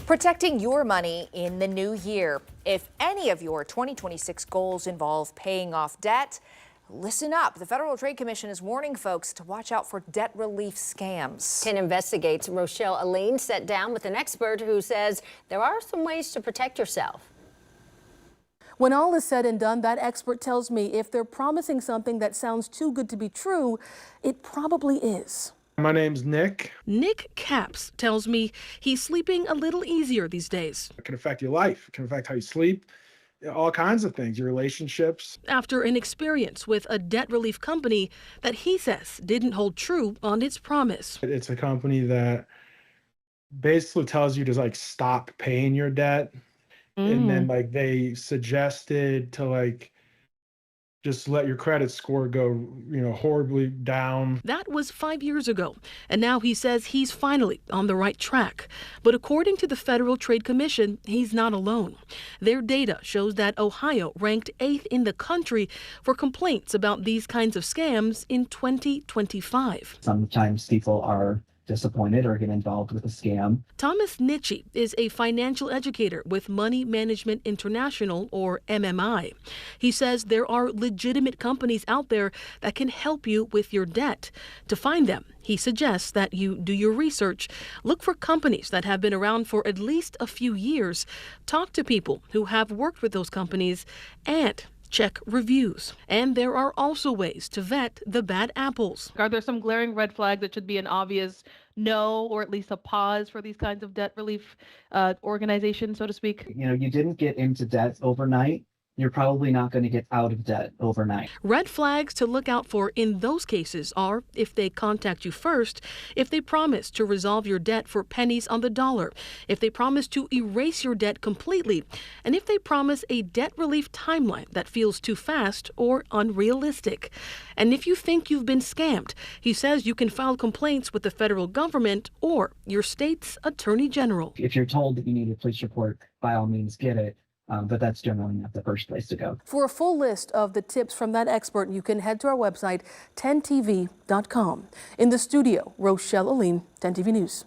Protecting your money in the new year. If any of your 2026 goals involve paying off debt, listen up. The Federal Trade Commission is warning folks to watch out for debt relief scams. 10 Investigates' Rochelle Aline sat down with an expert who says there are some ways to protect yourself. When all is said and done, that expert tells me if they're promising something that sounds too good to be true, it probably is. My name's Nick. Nick Capps tells me he's sleeping a little easier these days. It can affect your life. It can affect how you sleep, all kinds of things, your relationships. After an experience with a debt relief company that he says didn't hold true on its promise. It's a company that basically tells you to stop paying your debt. And then they suggested to just let your credit score go, horribly down. That was 5 years ago, and now he says he's finally on the right track. But according to the Federal Trade Commission, he's not alone. Their data shows that Ohio ranked 8th in the country for complaints about these kinds of scams in 2025. Sometimes people are disappointed or get involved with a scam. Thomas Nitchie is a financial educator with Money Management International, or MMI. He says there are legitimate companies out there that can help you with your debt. To find them, he suggests that you do your research, look for companies that have been around for at least a few years, talk to people who have worked with those companies, and check reviews. And there are also ways to vet the bad apples. Are there some glaring red flags that should be an obvious no, or at least a pause for these kinds of debt relief organizations, so to speak? You didn't get into debt overnight. You're probably not going to get out of debt overnight. Red flags to look out for in those cases are if they contact you first, if they promise to resolve your debt for pennies on the dollar, if they promise to erase your debt completely, and if they promise a debt relief timeline that feels too fast or unrealistic. And if you think you've been scammed, he says you can file complaints with the federal government or your state's attorney general. If you're told that you need a police report, by all means get it. But that's generally not the first place to go. For a full list of the tips from that expert, you can head to our website, 10tv.com. In the studio, Rochelle Aline, 10TV News.